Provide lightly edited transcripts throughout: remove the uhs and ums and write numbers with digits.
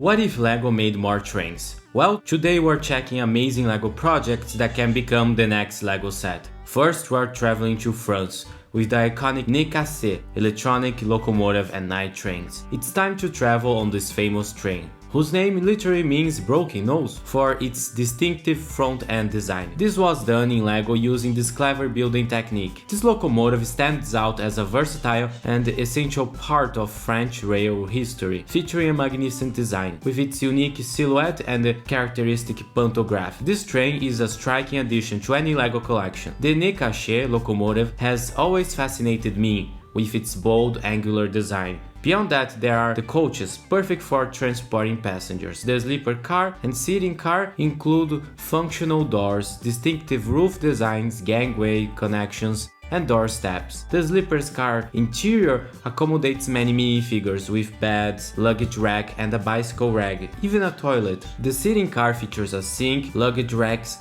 What if LEGO made more trains? Well, today we're checking amazing LEGO projects that can become the next LEGO set. First, we're traveling to France with the iconic kinetic electronic locomotive and night trains. It's time to travel on this famous train, whose name literally means broken nose for its distinctive front-end design. This was done in LEGO using this clever building technique. This locomotive stands out as a versatile and essential part of French rail history, featuring a magnificent design. With its unique silhouette and characteristic pantograph, this train is a striking addition to any LEGO collection. The Nekache locomotive has always fascinated me with its bold, angular design. Beyond that, there are the coaches, perfect for transporting passengers. The sleeper car and seating car include functional doors, distinctive roof designs, gangway connections, and door steps. The sleeper's car interior accommodates many minifigures with beds, luggage rack, and a bicycle rack, even a toilet. The seating car features a sink, luggage racks,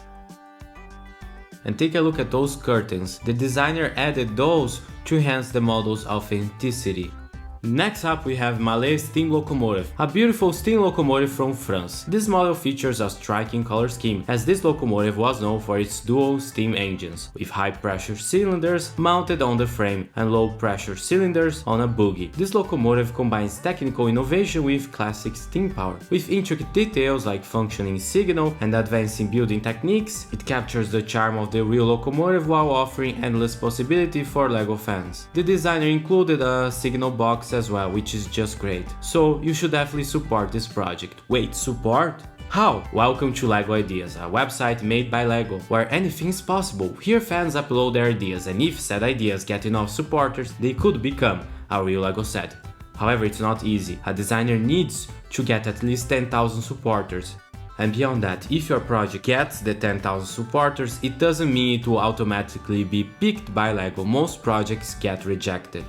and take a look at those curtains. The designer added those to enhance the model's authenticity. Next up we have Amaze steam locomotive, a beautiful steam locomotive from France. This model features a striking color scheme, as this locomotive was known for its dual steam engines, with high pressure cylinders mounted on the frame and low pressure cylinders on a bogie. This locomotive combines technical innovation with classic steam power. With intricate details like functioning signal and advancing building techniques, it captures the charm of the real locomotive while offering endless possibility for LEGO fans. The designer included a signal box as well, which is just great. So you should definitely support this project. Wait, support? How? Welcome to LEGO Ideas, a website made by LEGO, where anything is possible. Here fans upload their ideas, and if said ideas get enough supporters, they could become a real LEGO set. However, it's not easy. A designer needs to get at least 10,000 supporters. And beyond that, if your project gets the 10,000 supporters, it doesn't mean it will automatically be picked by LEGO. Most projects get rejected.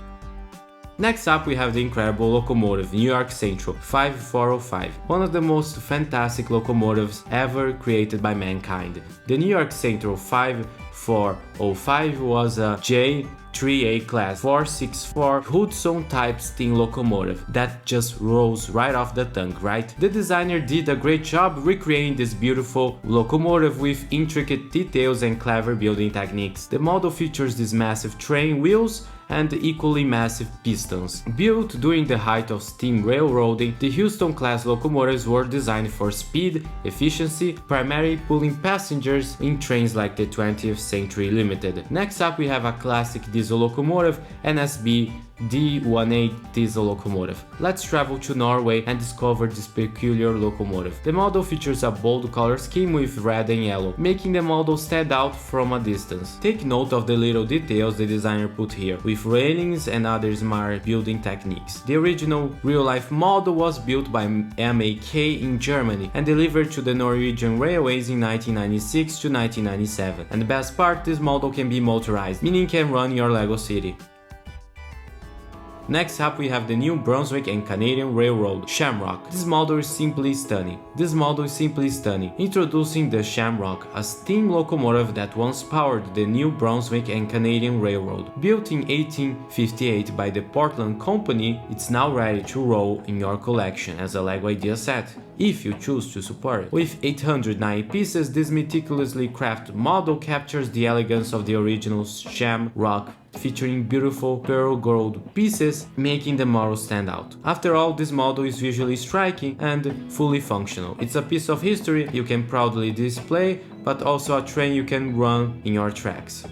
Next up we have the incredible locomotive New York Central 5405, one of the most fantastic locomotives ever created by mankind. The New York Central 5405 was a J3A class 464 Hudson type steam locomotive that just rolls right off the tongue, right? The designer did a great job recreating this beautiful locomotive with intricate details and clever building techniques. The model features these massive train wheels and equally massive pistons. Built during the height of steam railroading, the Houston-class locomotives were designed for speed, efficiency, primarily pulling passengers in trains like the 20th Century Limited. Next up we have a classic diesel locomotive, NSB D18 diesel locomotive. Let's travel to Norway and discover this peculiar locomotive. The model features a bold color scheme with red and yellow, making the model stand out from a distance. Take note of the little details the designer put here, with railings and other smart building techniques. The original real-life model was built by MAK in Germany and delivered to the Norwegian Railways in 1996 to 1997. And the best part, this model can be motorized, meaning it can run your LEGO city. Next up we have the New Brunswick and Canadian Railroad Shamrock. This model is simply stunning. Introducing the Shamrock, a steam locomotive that once powered the New Brunswick and Canadian Railroad. Built in 1858 by the Portland Company, it's now ready to roll in your collection as a LEGO Idea set, if you choose to support it. With 809 pieces, this meticulously crafted model captures the elegance of the original Shamrock, featuring beautiful pearl gold pieces, making the model stand out. After all, this model is visually striking and fully functional. It's a piece of history you can proudly display, but also a train you can run in your tracks.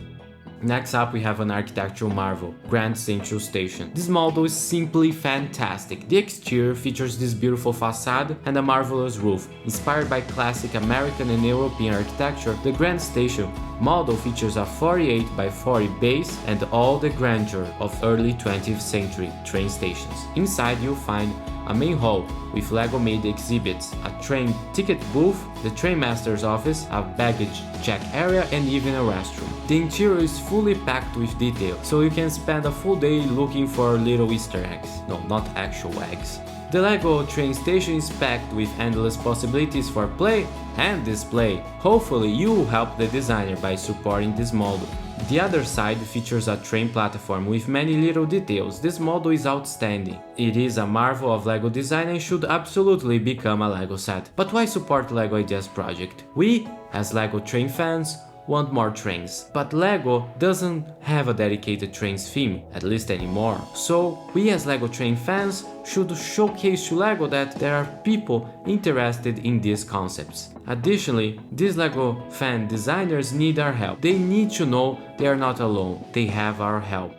Next up we have an architectural marvel, Grand Central Station. This model is simply fantastic. The exterior features this beautiful facade and a marvelous roof. Inspired by classic American and European architecture, the Grand Station model features a 48 by 40 base and all the grandeur of early 20th century train stations. Inside you'll find a main hall with LEGO-made exhibits, a train ticket booth, the trainmaster's office, a baggage check area, and even a restroom. The interior is fully packed with detail, so you can spend a full day looking for little Easter eggs. No, not actual eggs. The LEGO train station is packed with endless possibilities for play and display. Hopefully you will help the designer by supporting this model. The other side features a train platform with many little details. This model is outstanding. It is a marvel of LEGO design and should absolutely become a LEGO set. But why support LEGO Ideas project? We, as LEGO train fans, want more trains. But LEGO doesn't have a dedicated trains theme, at least anymore. So we as LEGO train fans should showcase to LEGO that there are people interested in these concepts. Additionally, these LEGO fan designers need our help. They need to know they are not alone, they have our help.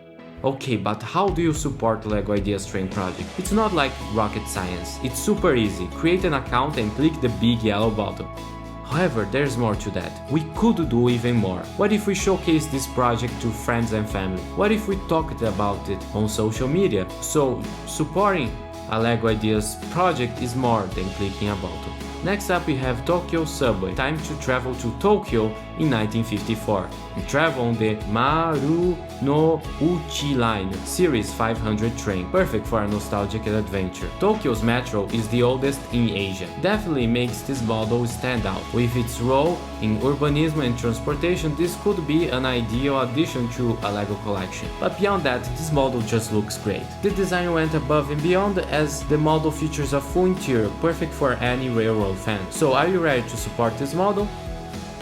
Okay, but how do you support LEGO Ideas Train project? It's not like rocket science, it's super easy. Create an account and click the big yellow button. However, there's more to that. We could do even more. What if we showcase this project to friends and family? What if we talked about it on social media? So, supporting a LEGO Ideas project is more than clicking a button. Next up we have Tokyo Subway. Time to travel to Tokyo in 1954 and travel on the Maru no Uchi Line Series 500 train, perfect for a nostalgic adventure. Tokyo's metro is the oldest in Asia. Definitely makes this model stand out. With its role in urbanism and transportation, this could be an ideal addition to a LEGO collection. But beyond that, this model just looks great. The design went above and beyond as the model features a full interior, perfect for any railroad fan. So are you ready to support this model?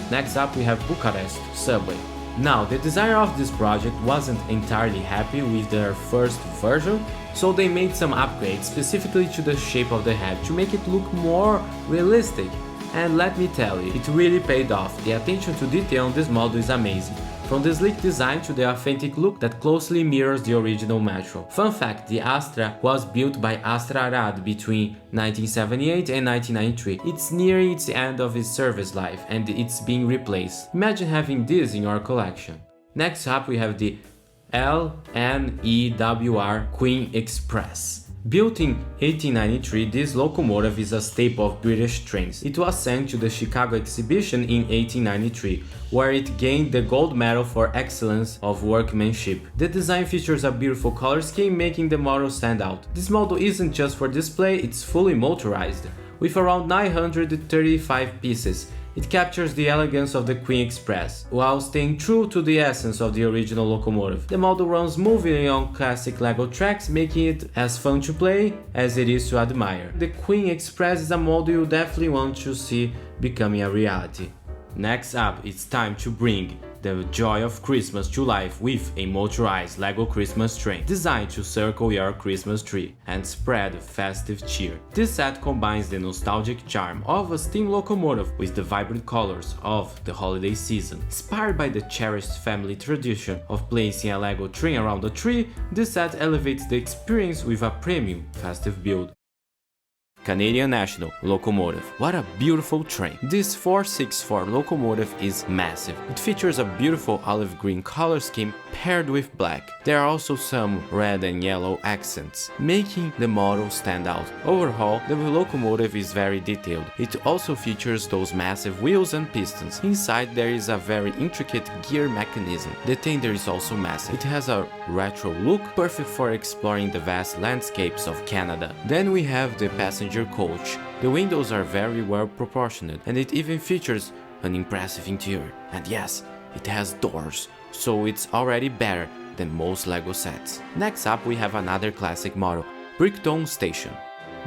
Next up we have Bucharest Subway. Now, the designer of this project wasn't entirely happy with their first version, so they made some upgrades specifically to the shape of the head to make it look more realistic. And let me tell you, it really paid off. The attention to detail on this model is amazing. From the sleek design to the authentic look that closely mirrors the original Metro. Fun fact, the Astra was built by Astra Arad between 1978 and 1993. It's nearing its end of its service life and it's being replaced. Imagine having this in your collection. Next up we have the LNEWR Queen Express. Built in 1893, this locomotive is a staple of British trains. It was sent to the Chicago exhibition in 1893, where it gained the gold medal for excellence of workmanship. The design features a beautiful color scheme, making the model stand out. This model isn't just for display, it's fully motorized. With around 935 pieces, it captures the elegance of the Queen Express, while staying true to the essence of the original locomotive. The model runs smoothly on classic LEGO tracks, making it as fun to play as it is to admire. The Queen Express is a model you definitely want to see becoming a reality. Next up, it's time to bring the joy of Christmas to life with a motorized LEGO Christmas train, designed to circle your Christmas tree and spread festive cheer. This set combines the nostalgic charm of a steam locomotive with the vibrant colors of the holiday season. Inspired by the cherished family tradition of placing a LEGO train around a tree, this set elevates the experience with a premium festive build. Canadian National Locomotive. What a beautiful train. This 464 locomotive is massive. It features a beautiful olive green color scheme paired with black. There are also some red and yellow accents, making the model stand out. Overall, the locomotive is very detailed. It also features those massive wheels and pistons. Inside there is a very intricate gear mechanism. The tender is also massive. It has a retro look, perfect for exploring the vast landscapes of Canada. Then we have the passenger coach. The windows are very well proportioned and it even features an impressive interior. And yes, it has doors, so it's already better than most LEGO sets. Next up we have another classic model, Brickton Station.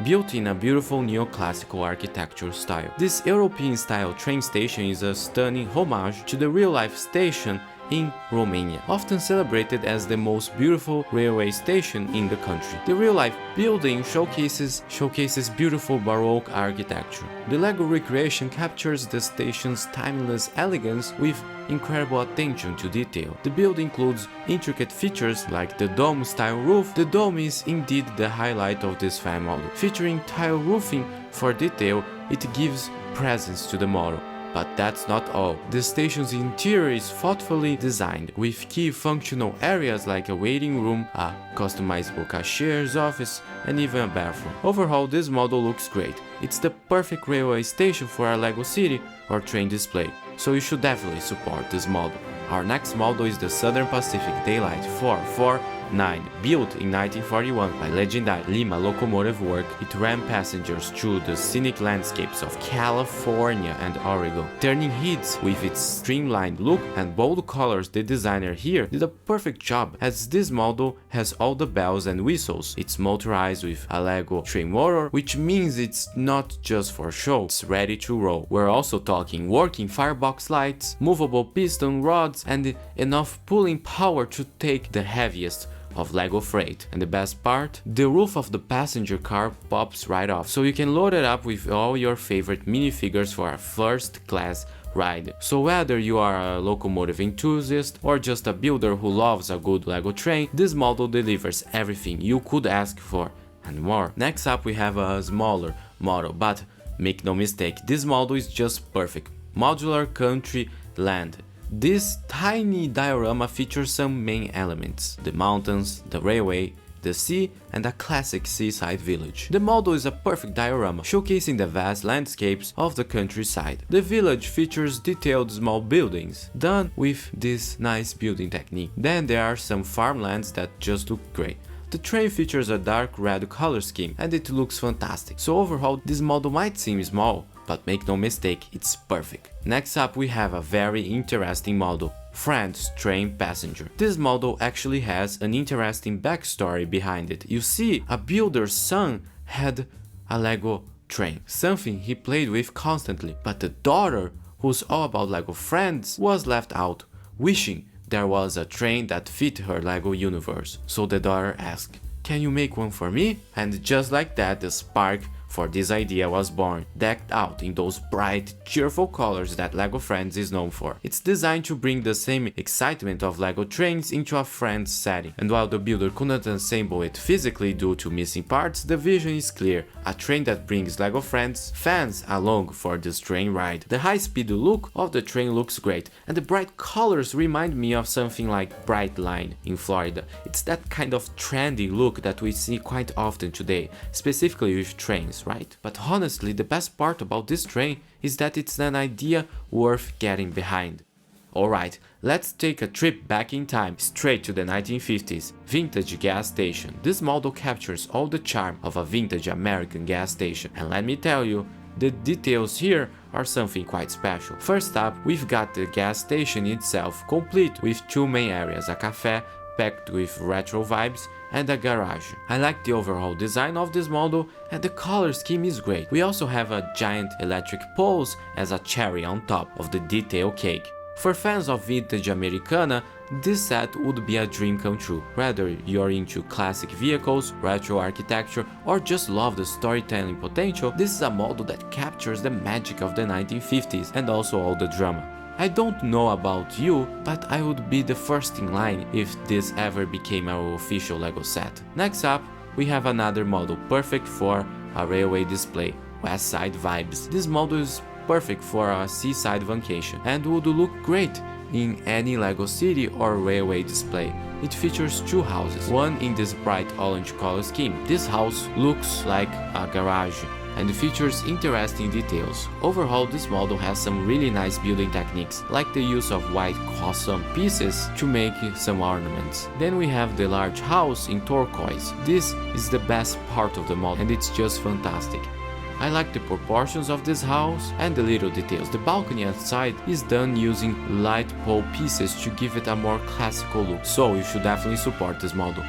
Built in a beautiful neoclassical architectural style. This European-style train station is a stunning homage to the real-life station in Romania, often celebrated as the most beautiful railway station in the country. The real-life building showcases beautiful Baroque architecture. The LEGO recreation captures the station's timeless elegance with incredible attention to detail. The build includes intricate features like the dome-style roof. The dome is indeed the highlight of this fan model. Featuring tile roofing for detail, it gives presence to the model. But that's not all. The station's interior is thoughtfully designed, with key functional areas like a waiting room, a customizable cashier's office, and even a bathroom. Overall, this model looks great. It's the perfect railway station for a LEGO city or train display, so you should definitely support this model. Our next model is the Southern Pacific Daylight 4 9. Built in 1941 by legendary Lima locomotive work, it ran passengers through the scenic landscapes of California and Oregon. Turning heads with its streamlined look and bold colors, the designer here did a perfect job, as this model has all the bells and whistles. It's motorized with a Lego train motor, which means it's not just for show, it's ready to roll. We're also talking working firebox lights, movable piston rods, and enough pulling power to take the heaviest of Lego freight. And the best part, the roof of the passenger car pops right off, so you can load it up with all your favorite minifigures for a first class ride. So whether you are a locomotive enthusiast or just a builder who loves a good Lego train, this model delivers everything you could ask for and more. Next up we have a smaller model, but make no mistake, this model is just perfect. Modular country land. This tiny diorama features some main elements: the mountains, the railway, the sea, and a classic seaside village. The model is a perfect diorama, showcasing the vast landscapes of the countryside. The village features detailed small buildings, done with this nice building technique. Then there are some farmlands that just look great. The train features a dark red color scheme and it looks fantastic. So overall, this model might seem small, but make no mistake, it's perfect. Next up we have a very interesting model, Friend's Train Passenger. This model actually has an interesting backstory behind it. You see, a builder's son had a Lego train, something he played with constantly, but the daughter, who's all about Lego friends, was left out, wishing there was a train that fit her Lego universe. So the daughter asked, "Can you make one for me?" And just like that, the spark for this idea was born, decked out in those bright, cheerful colors that Lego Friends is known for. It's designed to bring the same excitement of Lego trains into a Friends setting, and while the builder couldn't assemble it physically due to missing parts, the vision is clear, a train that brings Lego Friends fans along for this train ride. The high-speed look of the train looks great, and the bright colors remind me of something like Brightline in Florida. It's that kind of trendy look that we see quite often today, specifically with trains, right? But honestly, the best part about this train is that it's an idea worth getting behind. Alright, let's take a trip back in time, straight to the 1950s. Vintage gas station. This model captures all the charm of a vintage American gas station, and let me tell you, the details here are something quite special. First up, we've got the gas station itself, complete with two main areas, a cafe packed with retro vibes and a garage. I like the overall design of this model and the color scheme is great. We also have a giant electric poles as a cherry on top of the detail cake. For fans of vintage Americana, this set would be a dream come true. Whether you're into classic vehicles, retro architecture, or just love the storytelling potential, this is a model that captures the magic of the 1950s and also all the drama. I don't know about you, but I would be the first in line if this ever became our official Lego set. Next up, we have another model perfect for a railway display, West Side Vibes. This model is perfect for a seaside vacation and would look great in any Lego city or railway display. It features two houses, one in this bright orange color scheme. This house looks like a garage and features interesting details. Overall, this model has some really nice building techniques, like the use of white custom pieces to make some ornaments. Then we have the large house in turquoise. This is the best part of the model and it's just fantastic. I like the proportions of this house and the little details. The balcony outside is done using light pole pieces to give it a more classical look, so you should definitely support this model.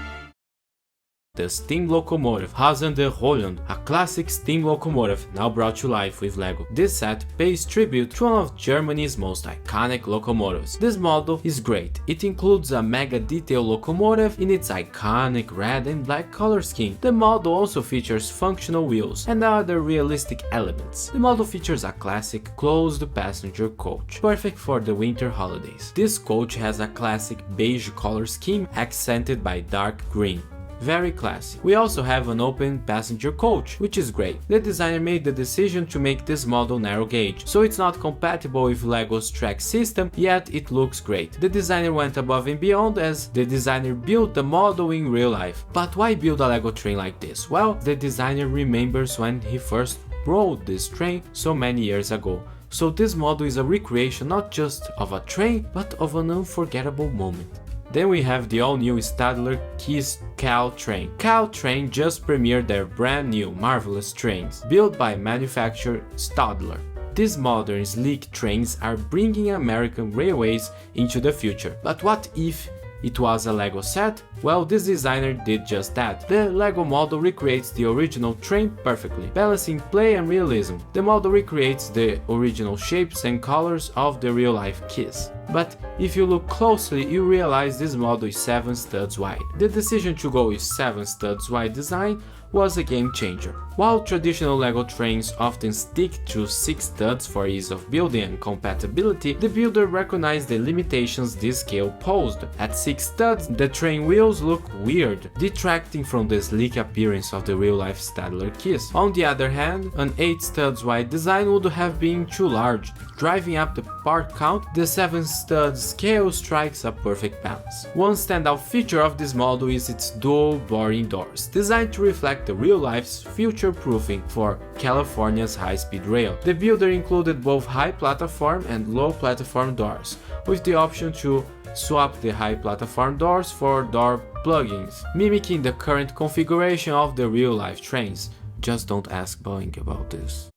The steam locomotive Hazen de Holland, a classic steam locomotive now brought to life with Lego. This set pays tribute to one of Germany's most iconic locomotives. This model is great. It includes a mega detail locomotive in its iconic red and black color scheme. The model also features functional wheels and other realistic elements. The model features a classic closed passenger coach, perfect for the winter holidays. This coach has a classic beige color scheme accented by dark green. Very classy. We also have an open passenger coach, which is great. The designer made the decision to make this model narrow gauge, so it's not compatible with Lego's track system, yet it looks great. The designer went above and beyond as the designer built the model in real life. But why build a Lego train like this? Well, the designer remembers when he first rode this train so many years ago. So this model is a recreation not just of a train, but of an unforgettable moment. Then we have the all-new Stadler Kiss Caltrain. Caltrain just premiered their brand new marvelous trains, built by manufacturer Stadler. These modern sleek trains are bringing American railways into the future. But what if it was a Lego set? Well, this designer did just that. The Lego model recreates the original train perfectly, balancing play and realism. The model recreates the original shapes and colors of the real-life Kiss. But if you look closely, you realize this model is 7 studs wide. The decision to go with 7 studs wide design was a game changer. While traditional Lego trains often stick to 6 studs for ease of building and compatibility, the builder recognized the limitations this scale posed. At 6 studs, the train wheels look weird, detracting from the sleek appearance of the real-life Stadler Kiss. On the other hand, an 8 studs wide design would have been too large. Driving up the part count, the 7 studs scale strikes a perfect balance. One standout feature of this model is its dual boring doors, designed to reflect the real-life's future-proofing for California's high-speed rail. The builder included both high platform and low platform doors, with the option to swap the high platform doors for door plugins, mimicking the current configuration of the real-life trains. Just don't ask Boeing about this.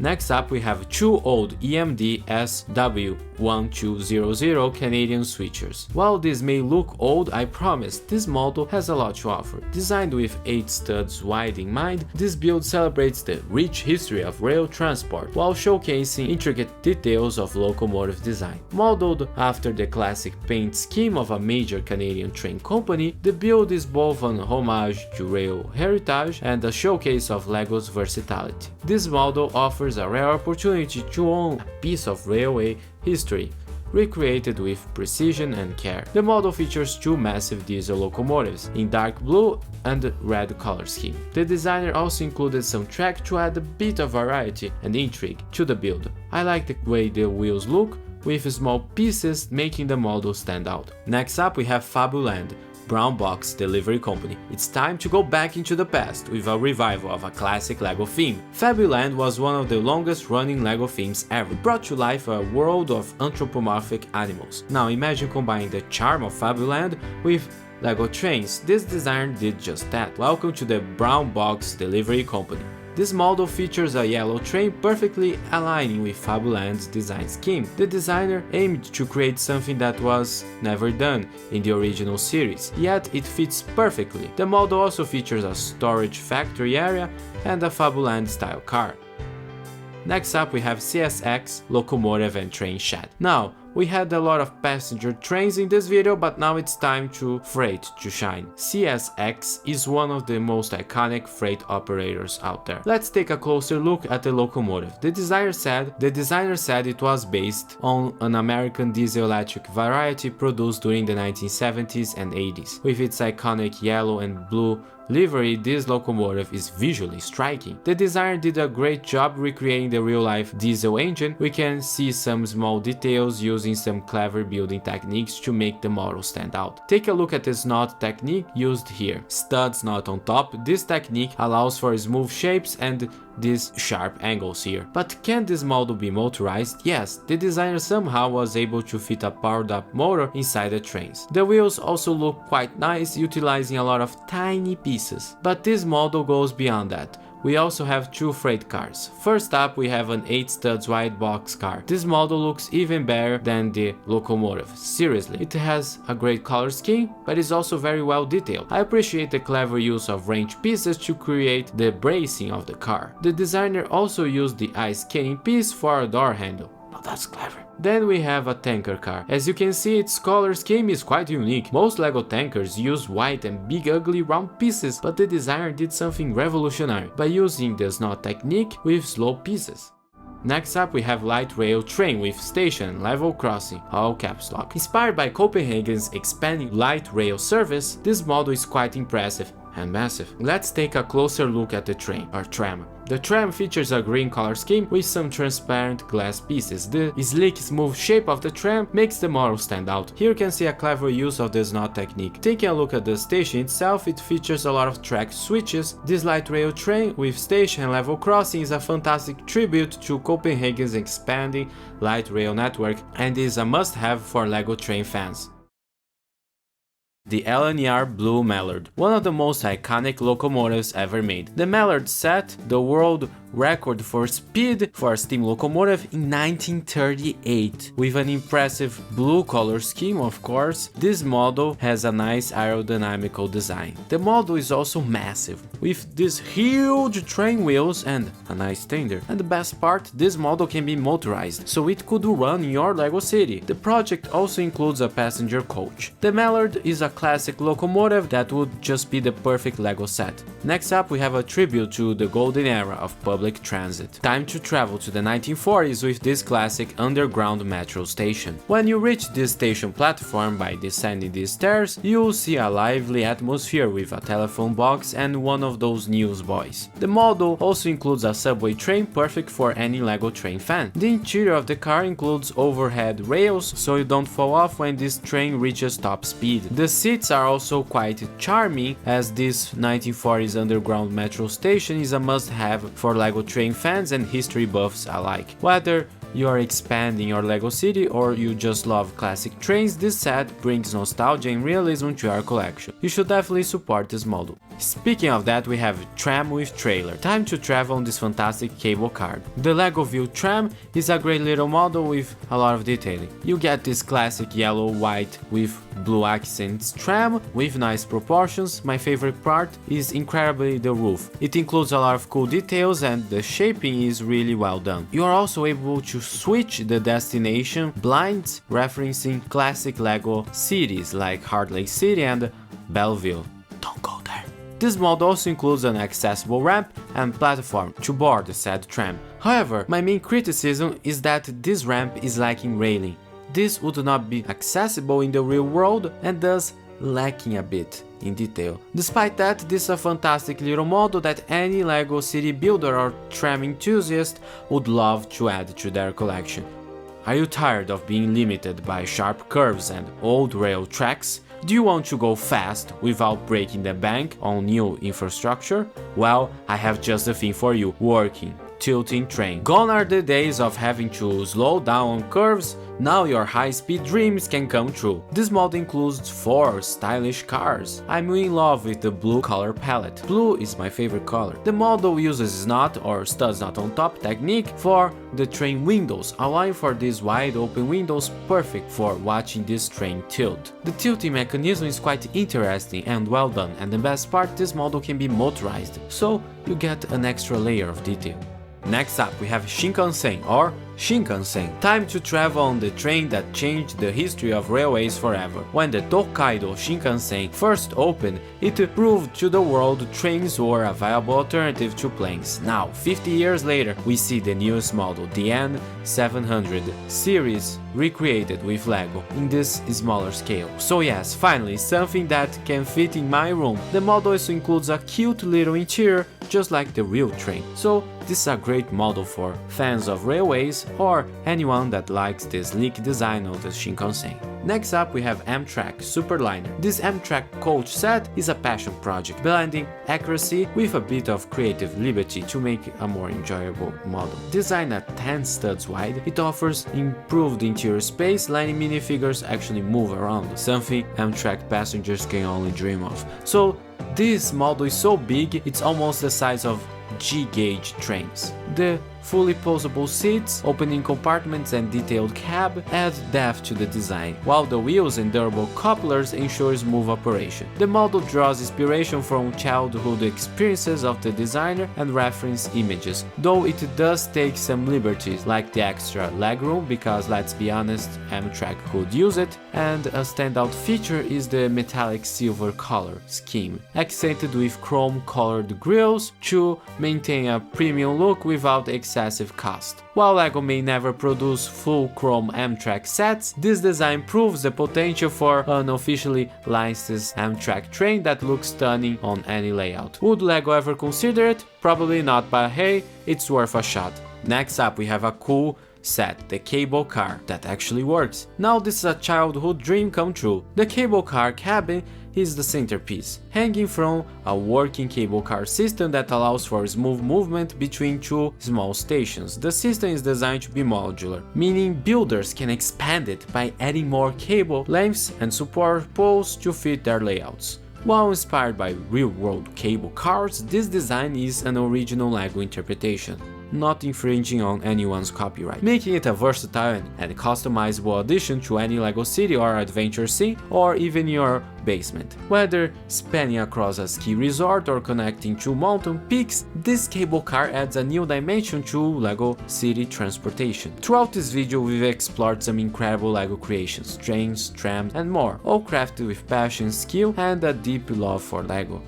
Next up, we have 2 old EMD SW1200 Canadian switchers. While this may look old, I promise this model has a lot to offer. Designed with 8 studs wide in mind, this build celebrates the rich history of rail transport while showcasing intricate details of locomotive design. Modeled after the classic paint scheme of a major Canadian train company, the build is both an homage to rail heritage and a showcase of Lego's versatility. This model offers a rare opportunity to own a piece of railway history, recreated with precision and care. The model features 2 massive diesel locomotives in dark blue and red color scheme. The designer also included some track to add a bit of variety and intrigue to the build. I like the way the wheels look, with small pieces making the model stand out. Next up, we have Fabuland, brown box delivery company. It's time to go back into the past with a revival of a classic Lego theme. Fabuland was one of the longest running Lego themes ever. It brought to life a world of anthropomorphic animals. Now imagine combining the charm of Fabuland with Lego trains. This design did just that. Welcome to the brown box delivery company. This model features a yellow train perfectly aligning with Fabuland's design scheme. The designer aimed to create something that was never done in the original series, yet it fits perfectly. The model also features a storage factory area and a Fabuland style car. Next up, we have CSX locomotive and train shed. Now, we had a lot of passenger trains in this video, but now it's time to freight to shine. CSX is one of the most iconic freight operators out there. Let's take a closer look at the locomotive. The designer said it was based on an American diesel-electric variety produced during the 1970s and 80s. With its iconic yellow and blue livery, this locomotive is visually striking. The designer did a great job recreating the real-life diesel engine. We can see some small details using some clever building techniques to make the model stand out. Take a look at the knot technique used here. Studs knot on top. This technique allows for smooth shapes and these sharp angles here. But can this model be motorized? Yes, the designer somehow was able to fit a powered up motor inside the trains. The wheels also look quite nice, utilizing a lot of tiny pieces. But this model goes beyond that. We also have 2 freight cars. First up, we have an 8 studs wide box car. This model looks even better than the locomotive. Seriously, it has a great color scheme, but is also very well detailed. I appreciate the clever use of wrench pieces to create the bracing of the car. The designer also used the ice skating piece for a door handle. Now that's clever. Then we have a tanker car. As you can see, its color scheme is quite unique. Most Lego tankers use white and big ugly round pieces, but the designer did something revolutionary by using the knot technique with slow pieces. Next up, we have light rail train with station and level crossing, all caps lock. Inspired by Copenhagen's expanding light rail service, this model is quite impressive and massive. Let's take a closer look at the train, or tram. The tram features a green color scheme with some transparent glass pieces. The sleek, smooth shape of the tram makes the model stand out. Here you can see a clever use of the knot technique. Taking a look at the station itself, it features a lot of track switches. This light rail train with station and level crossing is a fantastic tribute to Copenhagen's expanding light rail network and is a must-have for Lego train fans. the LNER Blue Mallard, one of the most iconic locomotives ever made. The Mallard set the world record for speed for a steam locomotive in 1938. With an impressive blue color scheme, of course, this model has a nice aerodynamical design. The model is also massive, with these huge train wheels and a nice tender. And the best part, this model can be motorized, so it could run in your LEGO city. The project also includes a passenger coach. The Mallard is a classic locomotive that would just be the perfect LEGO set. Next up, we have a tribute to the golden era of public transit. Time to travel to the 1940s with this classic underground metro station. When you reach this station platform by descending these stairs, you'll see a lively atmosphere with a telephone box and one of those newsboys. The model also includes a subway train perfect for any LEGO train fan. The interior of the car includes overhead rails so you don't fall off when this train reaches top speed. The seats are also quite charming, as this 1940s underground metro station is a must-have for LEGO train fans and history buffs alike. Whether you are expanding your LEGO city or you just love classic trains, this set brings nostalgia and realism to your collection. You should definitely support this model. Speaking of that, we have tram with trailer. Time to travel on this fantastic cable car. The LEGO View tram is a great little model with a lot of detailing. You get this classic yellow, white with blue accents tram with nice proportions. My favorite part is incredibly the roof. It includes a lot of cool details and the shaping is really well done. You are also able to switch the destination blinds, referencing classic LEGO cities like Heart Lake City and Belleville. Don't go there. This mod also includes an accessible ramp and platform to board the said tram. However, my main criticism is that this ramp is lacking railing. This would not be accessible in the real world and thus lacking a bit in detail. Despite that, this is a fantastic little model that any LEGO city builder or tram enthusiast would love to add to their collection. Are you tired of being limited by sharp curves and old rail tracks? Do you want to go fast without breaking the bank on new infrastructure? Well, I have just the thing for you: working tilting train. Gone are the days of having to slow down on curves. Now your high-speed dreams can come true. This model includes 4 stylish cars. I'm in love with the blue color palette. Blue is my favorite color. The model uses knot or studs not on top technique for the train windows, allowing for these wide open windows perfect for watching this train tilt. The tilting mechanism is quite interesting and well done, and the best part, this model can be motorized, so you get an extra layer of detail. Next up, we have Shinkansen or Shinkansen. Time to travel on the train that changed the history of railways forever. When the Tokaido Shinkansen first opened, it proved to the world trains were a viable alternative to planes. Now, 50 years later, we see the newest model, the N700 series, recreated with LEGO in this smaller scale. So yes, finally, something that can fit in my room. The model also includes a cute little interior, just like the real train. So this is a great model for fans of railways or anyone that likes the sleek design of the Shinkansen. Next up, we have Amtrak Superliner. This Amtrak coach set is a passion project, blending accuracy with a bit of creative liberty to make a more enjoyable model. Designed at 10 studs wide, it offers improved interior space, letting minifigures actually move around, something Amtrak passengers can only dream of. So this model is so big, it's almost the size of G-gauge trains. The fully posable seats, opening compartments and detailed cab add depth to the design, while the wheels and durable couplers ensure smooth operation. The model draws inspiration from childhood experiences of the designer and reference images, though it does take some liberties, like the extra legroom, because let's be honest, Amtrak could use it, and a standout feature is the metallic silver color scheme, accented with chrome-colored grills to maintain a premium look without excessive cost. While LEGO may never produce full chrome Amtrak sets, this design proves the potential for an officially licensed Amtrak train that looks stunning on any layout. Would LEGO ever consider it? Probably not, but hey, it's worth a shot. Next up, we have a cool set, the cable car, that actually works. Now this is a childhood dream come true. The cable car cabin is the centerpiece, hanging from a working cable car system that allows for smooth movement between two small stations. The system is designed to be modular, meaning builders can expand it by adding more cable lengths and support poles to fit their layouts. While inspired by real-world cable cars, this design is an original LEGO interpretation, not infringing on anyone's copyright, making it a versatile and customizable addition to any LEGO city or adventure scene, or even your basement. Whether spanning across a ski resort or connecting two mountain peaks, this cable car adds a new dimension to LEGO city transportation. Throughout this video, we've explored some incredible LEGO creations, trains, trams, and more, all crafted with passion, skill, and a deep love for LEGO.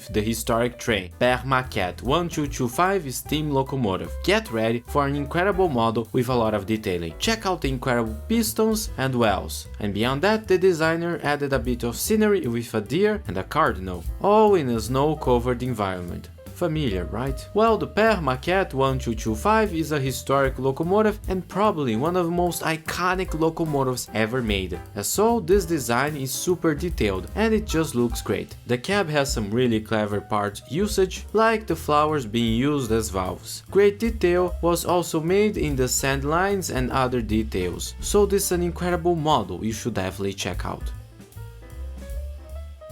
The historic train, Père Maquette 1225 steam locomotive. Get ready for an incredible model with a lot of detailing. Check out the incredible pistons and wells. And beyond that, the designer added a bit of scenery with a deer and a cardinal, all in a snow-covered environment. Familiar, right? Well, the Père Maquette 1225 is a historic locomotive and probably one of the most iconic locomotives ever made. And so this design is super detailed and it just looks great. The cab has some really clever part usage, like the flowers being used as valves. Great detail was also made in the sand lines and other details. So this is an incredible model you should definitely check out.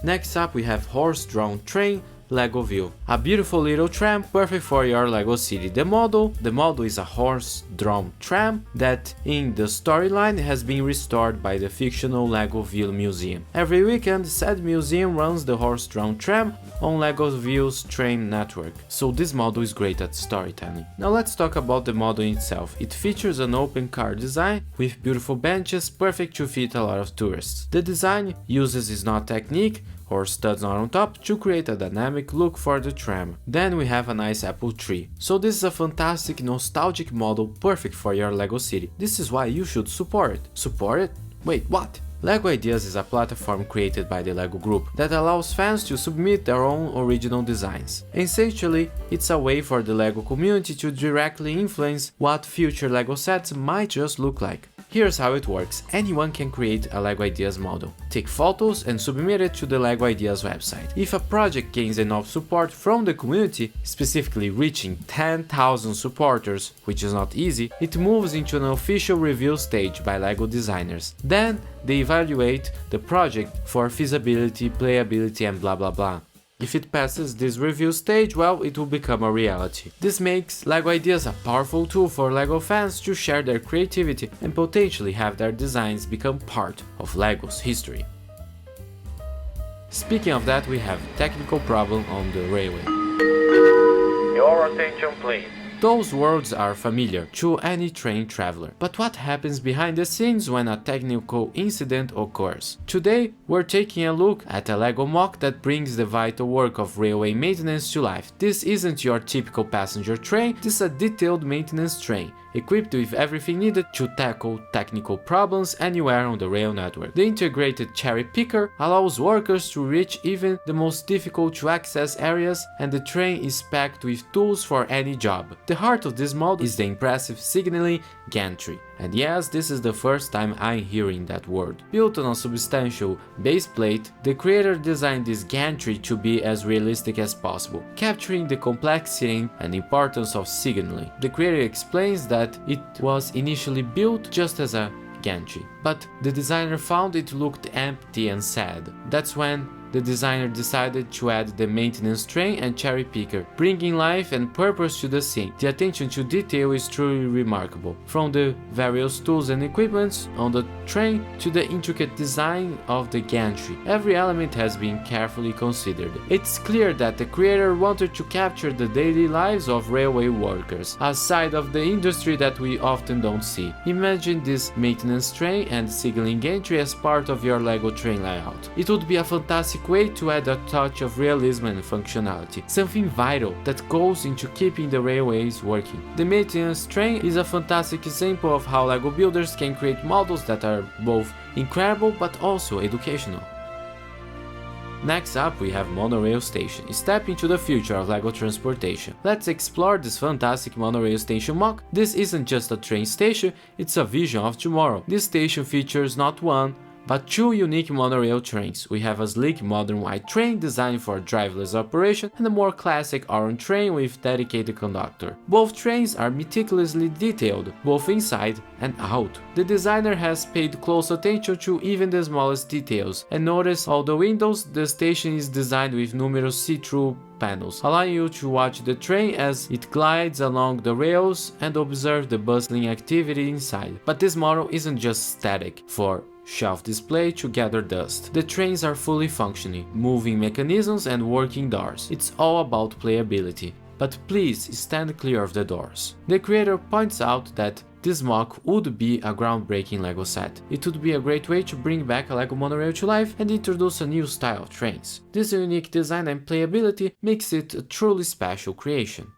Next up we have horse-drawn train LEGO View. A beautiful little tram perfect for your LEGO city. The model is a horse-drawn tram that in the storyline has been restored by the fictional LEGO View Museum. Every weekend, said museum runs the horse-drawn tram on LEGO View's train network, so this model is great at storytelling. Now let's talk about the model itself. It features an open car design with beautiful benches, perfect to fit a lot of tourists. The design uses its knot technique or studs on top to create a dynamic look for the tram. Then we have a nice apple tree. So this is a fantastic nostalgic model perfect for your LEGO city. This is why you should support it. Support it? Wait, what? LEGO Ideas is a platform created by the LEGO Group that allows fans to submit their own original designs. Essentially, it's a way for the LEGO community to directly influence what future LEGO sets might just look like. Here's how it works. Anyone can create a LEGO Ideas model, take photos and submit it to the LEGO Ideas website. If a project gains enough support from the community, specifically reaching 10,000 supporters, which is not easy, it moves into an official review stage by LEGO designers. Then they evaluate the project for feasibility, playability and blah blah blah. If it passes this review stage, well, it will become a reality. This makes LEGO Ideas a powerful tool for LEGO fans to share their creativity and potentially have their designs become part of LEGO's history. Speaking of that, we have a technical problem on the railway. Your attention please. Those words are familiar to any train traveler, but what happens behind the scenes when a technical incident occurs? Today, we're taking a look at a LEGO mock that brings the vital work of railway maintenance to life. This isn't your typical passenger train, this is a detailed maintenance train, equipped with everything needed to tackle technical problems anywhere on the rail network. The integrated cherry picker allows workers to reach even the most difficult to access areas, and the train is packed with tools for any job. The heart of this model is the impressive signaling gantry. And yes, this is the first time I'm hearing that word. Built on a substantial base plate, the creator designed this gantry to be as realistic as possible, capturing the complexity and importance of signaling. The creator explains that it was initially built just as a gantry, but the designer found it looked empty and sad. That's when the designer decided to add the maintenance train and cherry picker, bringing life and purpose to the scene. The attention to detail is truly remarkable, from the various tools and equipments on the train to the intricate design of the gantry. Every element has been carefully considered. It's clear that the creator wanted to capture the daily lives of railway workers, a side of the industry that we often don't see. Imagine this maintenance train and signaling gantry as part of your LEGO train layout. It would be a fantastic way to add a touch of realism and functionality, something vital that goes into keeping the railways working. The maintenance train is a fantastic example of how LEGO builders can create models that are both incredible but also educational. Next up we have monorail station. Step into the future of LEGO transportation. Let's explore this fantastic monorail station mock. This isn't just a train station, it's a vision of tomorrow. This station features not one, but two unique monorail trains. We have a sleek modern white train designed for driverless operation and a more classic orange train with dedicated conductor. Both trains are meticulously detailed, both inside and out. The designer has paid close attention to even the smallest details, and notice all the windows. The station is designed with numerous see-through panels, allowing you to watch the train as it glides along the rails and observe the bustling activity inside. But this model isn't just static for shelf display to gather dust. The trains are fully functioning, moving mechanisms and working doors. It's all about playability, but please stand clear of the doors. The creator points out that this mock would be a groundbreaking LEGO set. It would be a great way to bring back a LEGO monorail to life and introduce a new style of trains. This unique design and playability makes it a truly special creation.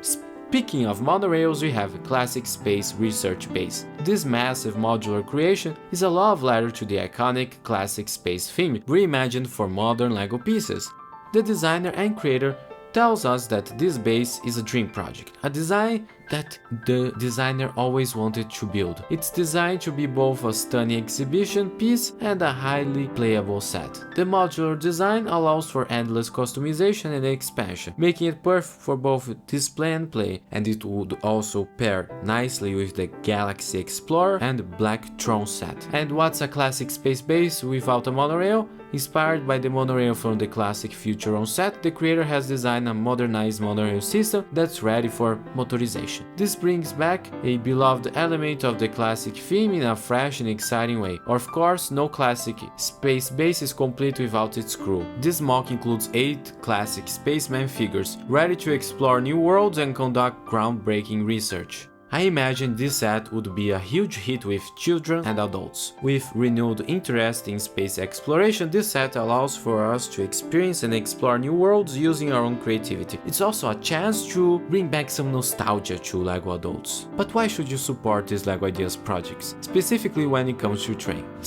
Speaking of monorails, we have a classic space research base. This massive modular creation is a love letter to the iconic classic space theme, reimagined for modern LEGO pieces. The designer and creator tells us that this base is a dream project, a design that the designer always wanted to build. It's designed to be both a stunning exhibition piece and a highly playable set. The modular design allows for endless customization and expansion, making it perfect for both display and play, and it would also pair nicely with the Galaxy Explorer and Black Throne set. And what's a classic space base without a monorail? Inspired by the monorail from the classic Futuristic set, the creator has designed a modernized monorail system that's ready for motorization. This brings back a beloved element of the classic theme in a fresh and exciting way. Of course, no classic space base is complete without its crew. This mock includes 8 classic spaceman figures, ready to explore new worlds and conduct groundbreaking research. I imagine this set would be a huge hit with children and adults. With renewed interest in space exploration, this set allows for us to experience and explore new worlds using our own creativity. It's also a chance to bring back some nostalgia to LEGO adults. But why should you support these LEGO Ideas projects, specifically when it comes to trains?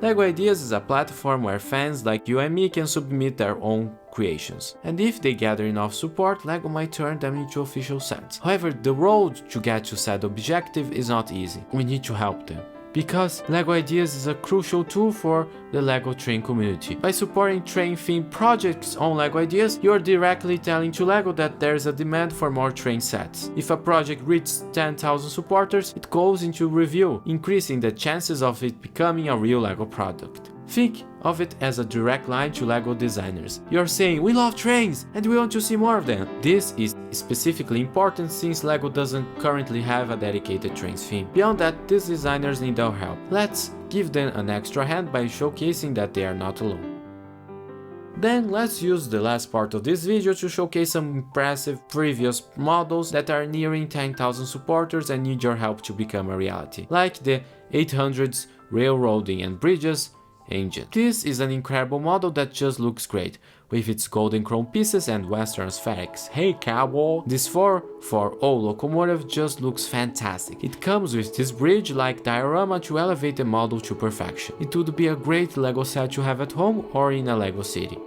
LEGO Ideas is a platform where fans like you and me can submit their own creations, and if they gather enough support, LEGO might turn them into official sets. However, the road to get to said objective is not easy. We need to help them, because LEGO Ideas is a crucial tool for the LEGO train community. By supporting train-themed projects on LEGO Ideas, you are directly telling to LEGO that there is a demand for more train sets. If a project reaches 10,000 supporters, it goes into review, increasing the chances of it becoming a real LEGO product. Think of it as a direct line to LEGO designers. You're saying, we love trains and we want to see more of them. This is specifically important since LEGO doesn't currently have a dedicated trains theme. Beyond that, these designers need our help. Let's give them an extra hand by showcasing that they are not alone. Then let's use the last part of this video to showcase some impressive previous models that are nearing 10,000 supporters and need your help to become a reality, like the 800s Railroading and Bridges engine. This is an incredible model that just looks great, with its golden chrome pieces and western aesthetics. Hey cowboy! This 4x0 locomotive just looks fantastic. It comes with this bridge-like diorama to elevate the model to perfection. It would be a great LEGO set to have at home or in a LEGO city.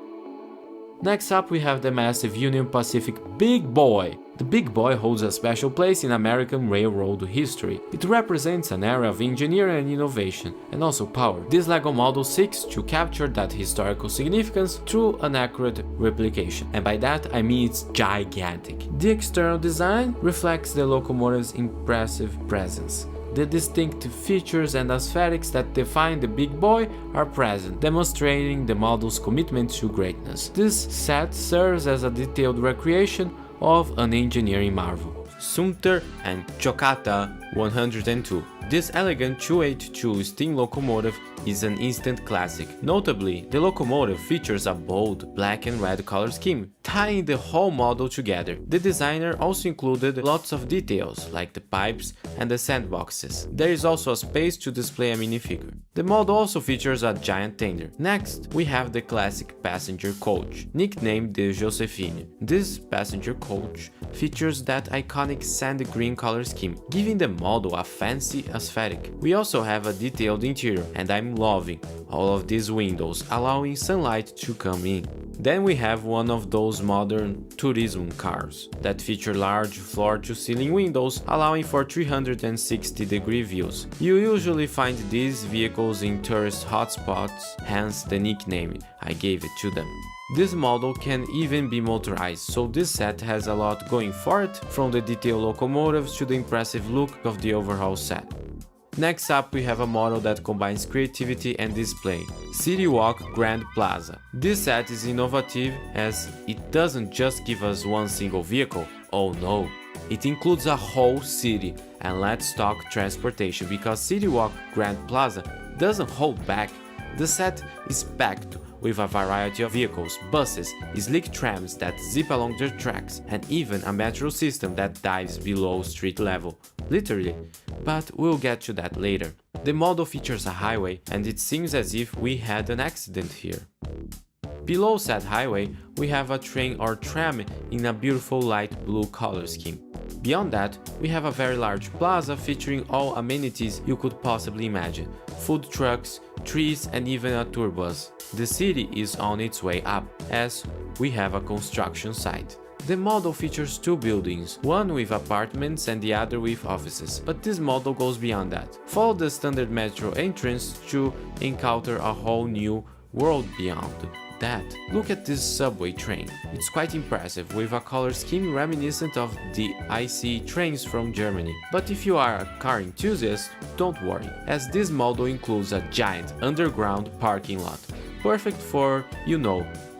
Next up we have the massive Union Pacific Big Boy. The Big Boy holds a special place in American railroad history. It represents an era of engineering and innovation, and also power. This LEGO model seeks to capture that historical significance through an accurate replication, and by that I mean it's gigantic. The external design reflects the locomotive's impressive presence. The distinctive features and aesthetics that define the Big Boy are present, demonstrating the model's commitment to greatness. This set serves as a detailed recreation of an engineering marvel. Sumter and Chocata 102. This elegant 282 steam locomotive is an instant classic. Notably, the locomotive features a bold black and red color scheme, tying the whole model together. The designer also included lots of details, like the pipes and the sandboxes. There is also a space to display a minifigure. The model also features a giant tender. Next, we have the classic passenger coach, nicknamed the Josephine. This passenger coach features that iconic sandy green color scheme, giving the model a fancy aesthetic. We also have a detailed interior, and I'm loving all of these windows, allowing sunlight to come in. Then we have one of those modern tourism cars that feature large floor-to-ceiling windows, allowing for 360-degree views. You usually find these vehicles in tourist hotspots, hence the nickname I gave it to them. This model can even be motorized, so this set has a lot going for it, from the detailed locomotives to the impressive look of the overall set. Next up, we have a model that combines creativity and display, City Walk Grand Plaza. This set is innovative as it doesn't just give us one single vehicle, oh no. It includes a whole city, and let's talk transportation because City Walk Grand Plaza doesn't hold back. The set is packed with a variety of vehicles, buses, sleek trams that zip along the tracks, and even a metro system that dives below street level, literally, but we'll get to that later. The model features a highway, and it seems as if we had an accident here. Below said highway, we have a train or tram in a beautiful light blue color scheme. Beyond that, we have a very large plaza featuring all amenities you could possibly imagine, food trucks, trees, and even a tour bus. The city is on its way up, as we have a construction site. The model features two buildings, one with apartments and the other with offices, but this model goes beyond that. Follow the standard metro entrance to encounter a whole new world beyond that. Look at this subway train. It's quite impressive, with a color scheme reminiscent of the ICE trains from Germany. But if you are a car enthusiast, don't worry, as this model includes a giant underground parking lot, perfect for,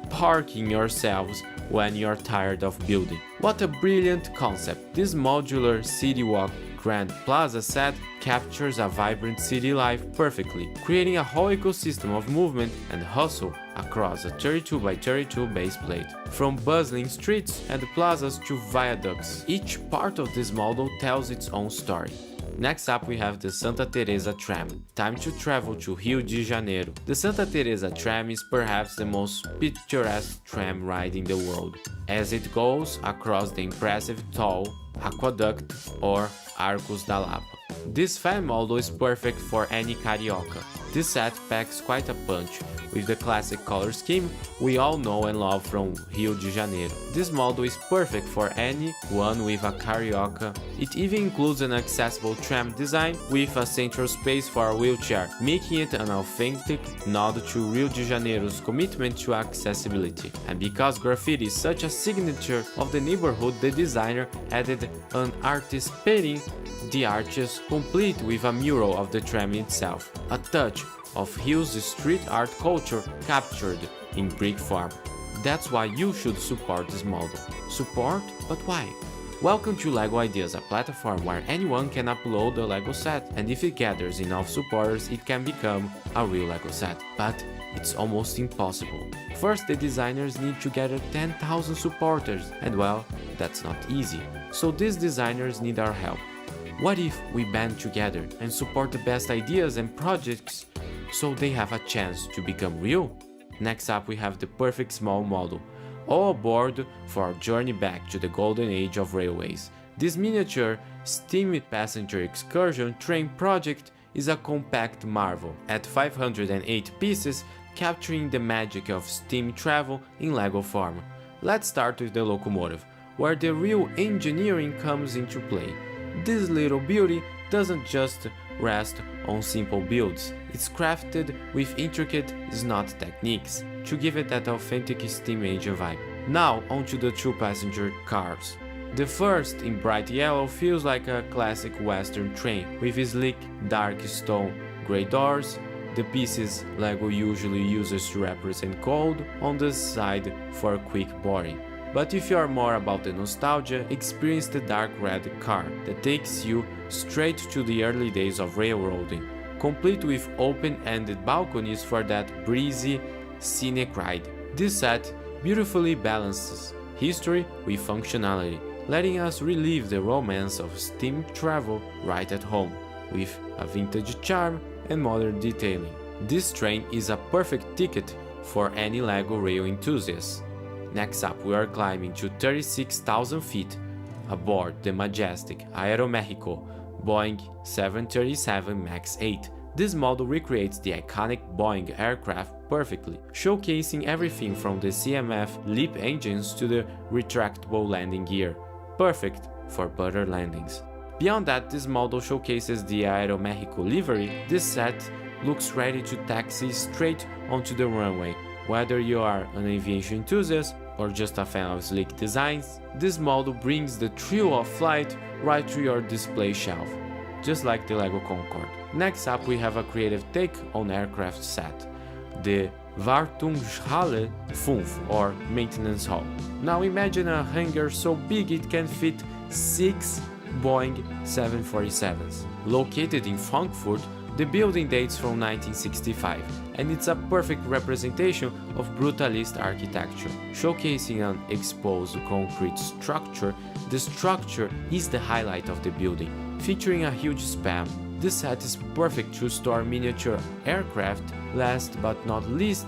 parking yourselves when you're tired of building. What a brilliant concept! This modular City Walk Grand Plaza set captures a vibrant city life perfectly, creating a whole ecosystem of movement and hustle across a 32 by 32 base plate. From bustling streets and plazas to viaducts, each part of this model tells its own story. Next up we have the Santa Teresa tram. Time to travel to Rio de Janeiro. The Santa Teresa tram is perhaps the most picturesque tram ride in the world, as it goes across the impressive tall aqueduct or Arcos da Lapa. This fan model is perfect for any carioca. This set packs quite a punch, with the classic color scheme we all know and love from Rio de Janeiro. This model is perfect for anyone with a carioca. It even includes an accessible tram design with a central space for a wheelchair, making it an authentic nod to Rio de Janeiro's commitment to accessibility. And because graffiti is such a signature of the neighborhood, the designer added an artist painting the arches, complete with a mural of the tram itself, a touch of Rio's street art culture captured in brick form. That's why you should support this model. Support? But why? Welcome to LEGO Ideas, a platform where anyone can upload a LEGO set, and if it gathers enough supporters, it can become a real LEGO set. But it's almost impossible. First, the designers need to gather 10,000 supporters, and well, that's not easy. So these designers need our help. What if we band together and support the best ideas and projects so they have a chance to become real? Next up we have the perfect small model, all aboard for our journey back to the golden age of railways. This miniature steam passenger excursion train project is a compact marvel, at 508 pieces, capturing the magic of steam travel in LEGO form. Let's start with the locomotive, where the real engineering comes into play. This little beauty doesn't just rest on simple builds, it's crafted with intricate snot techniques to give it that authentic steam age vibe. Now onto the two passenger cars. The first, in bright yellow, feels like a classic western train, with sleek dark stone grey doors, the pieces LEGO usually uses to represent cold on the side for quick boarding. But if you are more about the nostalgia, experience the dark red car that takes you straight to the early days of railroading, complete with open-ended balconies for that breezy, scenic ride. This set beautifully balances history with functionality, letting us relive the romance of steam travel right at home, with a vintage charm and modern detailing. This train is a perfect ticket for any LEGO rail enthusiast. Next up, we are climbing to 36,000 feet aboard the majestic Aeromexico, Boeing 737 MAX 8. This model recreates the iconic Boeing aircraft perfectly, showcasing everything from the CMF LEAP engines to the retractable landing gear, perfect for butter landings. Beyond that, this model showcases the Aeromexico livery. This set looks ready to taxi straight onto the runway. Whether you are an aviation enthusiast or just a fan of sleek designs, this model brings the thrill of flight right to your display shelf, just like the Lego Concorde. Next up, we have a creative take on aircraft set, the Wartungshalle 5 or maintenance hall. Now imagine a hangar so big it can fit 6 Boeing 747s. Located in Frankfurt, the building dates from 1965, and it's a perfect representation of brutalist architecture. Showcasing an exposed concrete structure, the structure is the highlight of the building, featuring a huge span. This set is perfect to store miniature aircraft. Last but not least,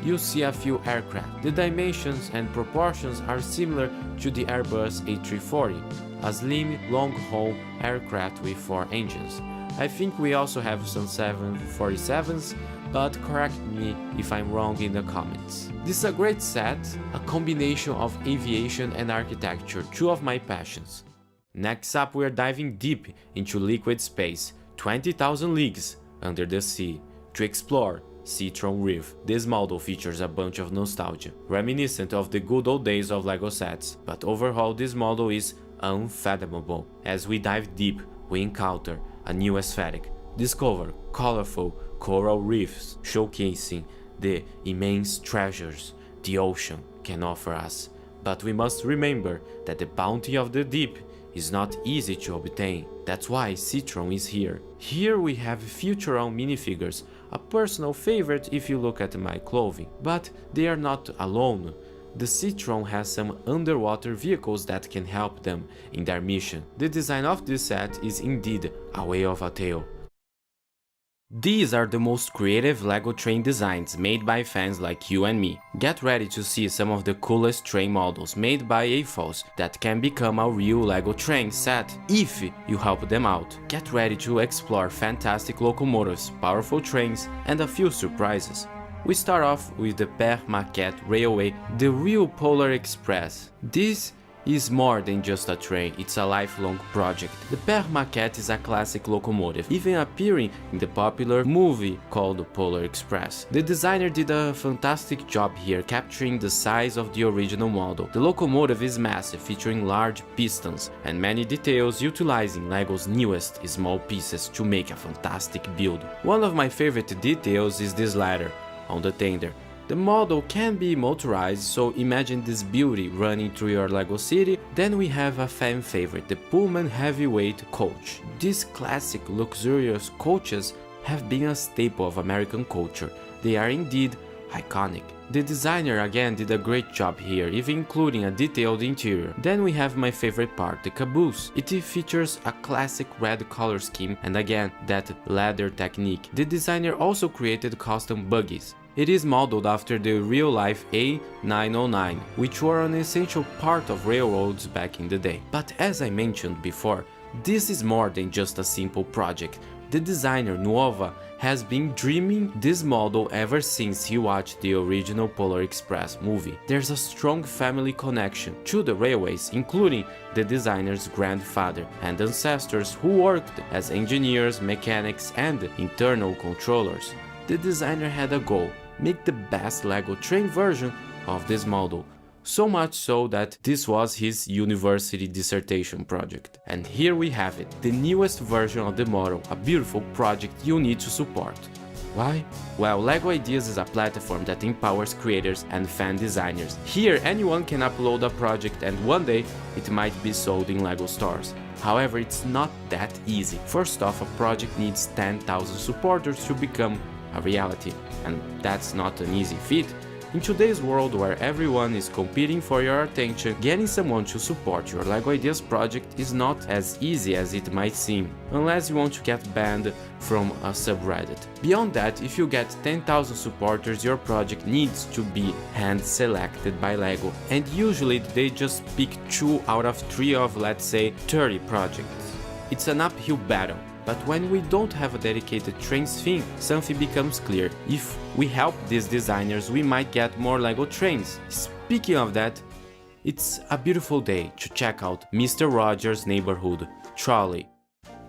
you see a few aircraft. The dimensions and proportions are similar to the Airbus A340, a slim, long-haul aircraft with 4 engines. I think we also have some 747s, but correct me if I'm wrong in the comments. This is a great set, a combination of aviation and architecture, two of my passions. Next up, we are diving deep into liquid space, 20,000 leagues under the sea, to explore Citron Reef. This model features a bunch of nostalgia, reminiscent of the good old days of LEGO sets, but overall this model is unfathomable. As we dive deep, we encounter a new aesthetic, discover colorful coral reefs showcasing the immense treasures the ocean can offer us. But we must remember that the bounty of the deep is not easy to obtain. That's why Citron is here. Here we have Futuron minifigures, a personal favorite if you look at my clothing. But they are not alone. The Citron has some underwater vehicles that can help them in their mission. The design of this set is indeed a whale of a tale. These are the most creative LEGO train designs made by fans like you and me. Get ready to see some of the coolest train models made by AFOS that can become a real LEGO train set if you help them out. Get ready to explore fantastic locomotives, powerful trains, and a few surprises. We start off with the Père Maquette Railway, the real Polar Express. This is more than just a train, it's a lifelong project. The Père Maquette is a classic locomotive, even appearing in the popular movie called Polar Express. The designer did a fantastic job here, capturing the size of the original model. The locomotive is massive, featuring large pistons and many details, utilizing LEGO's newest small pieces to make a fantastic build. One of my favorite details is this ladder on the tender. The model can be motorized, so imagine this beauty running through your LEGO city. Then we have a fan favorite, the Pullman heavyweight coach. These classic luxurious coaches have been a staple of American culture. They are indeed iconic. The designer again did a great job here, even including a detailed interior. Then we have my favorite part, the caboose. It features a classic red color scheme and again that ladder technique. The designer also created custom buggies. It is modeled after the real-life A909, which were an essential part of railroads back in the day. But as I mentioned before, this is more than just a simple project. The designer Nuova has been dreaming this model ever since he watched the original Polar Express movie. There's a strong family connection to the railways, including the designer's grandfather and ancestors who worked as engineers, mechanics, and internal controllers. The designer had a goal: make the best LEGO train version of this model. So much so that this was his university dissertation project. And here we have it, the newest version of the model, a beautiful project you need to support. Why? Well, LEGO Ideas is a platform that empowers creators and fan designers. Here anyone can upload a project and one day it might be sold in LEGO stores. However, it's not that easy. First off, a project needs 10,000 supporters to become a reality, and that's not an easy feat. In today's world where everyone is competing for your attention, getting someone to support your LEGO Ideas project is not as easy as it might seem, unless you want to get banned from a subreddit. Beyond that, if you get 10,000 supporters, your project needs to be hand-selected by LEGO, and usually they just pick 2 out of 3 of, let's say, 30 projects. It's an uphill battle, but when we don't have a dedicated trains theme, something becomes clear. If we help these designers, we might get more LEGO trains. Speaking of that, it's a beautiful day to check out Mr. Rogers' neighborhood, Trolley.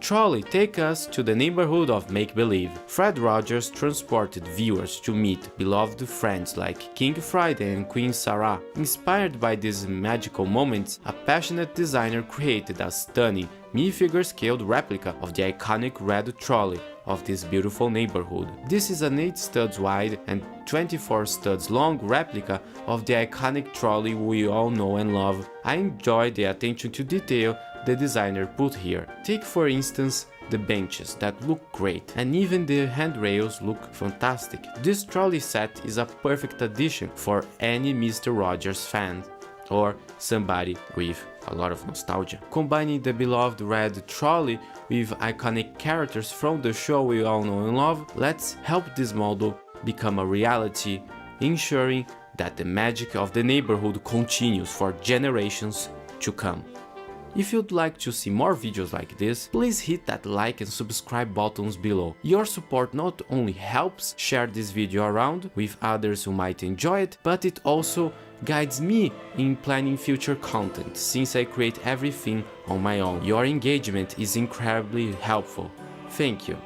Trolley take us to the neighborhood of make-believe. Fred Rogers transported viewers to meet beloved friends like King Friday and Queen Sarah. Inspired by these magical moments, a passionate designer created a stunning, minifigure-scaled replica of the iconic red trolley of this beautiful neighborhood. This is an 8 studs wide and 24 studs long replica of the iconic trolley we all know and love. I enjoy the attention to detail the designer put here. Take for instance the benches that look great, and even the handrails look fantastic. This trolley set is a perfect addition for any Mr. Rogers fan or somebody with a lot of nostalgia. Combining the beloved red trolley with iconic characters from the show we all know and love, let's help this model become a reality, ensuring that the magic of the neighborhood continues for generations to come. If you'd like to see more videos like this, please hit that like and subscribe buttons below. Your support not only helps share this video around with others who might enjoy it, but it also guides me in planning future content, since I create everything on my own. Your engagement is incredibly helpful. Thank you.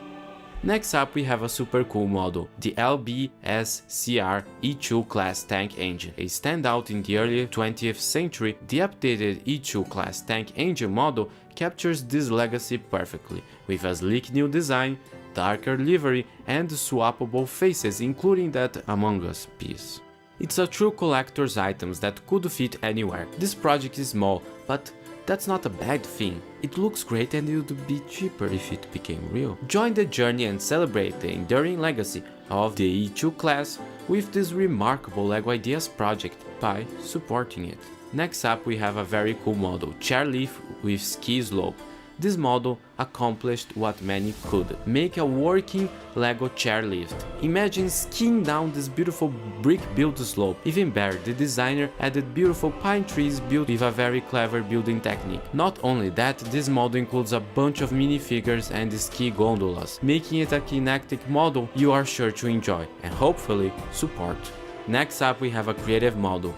Next up we have a super cool model, the LBSCR E2 class tank engine. A standout in the early 20th century, the updated E2 class tank engine model captures this legacy perfectly, with a sleek new design, darker livery and swappable faces, including that Among Us piece. It's a true collector's item that could fit anywhere. This project is small, but that's not a bad thing. It looks great and it would be cheaper if it became real. Join the journey and celebrate the enduring legacy of the E2 class with this remarkable LEGO Ideas project by supporting it. Next up we have a very cool model, chairlift with ski slope. This model accomplished what many could, make a working LEGO chairlift. Imagine skiing down this beautiful brick-built slope. Even better, the designer added beautiful pine trees built with a very clever building technique. Not only that, this model includes a bunch of minifigures and ski gondolas, making it a kinetic model you are sure to enjoy and hopefully support. Next up we have a creative model,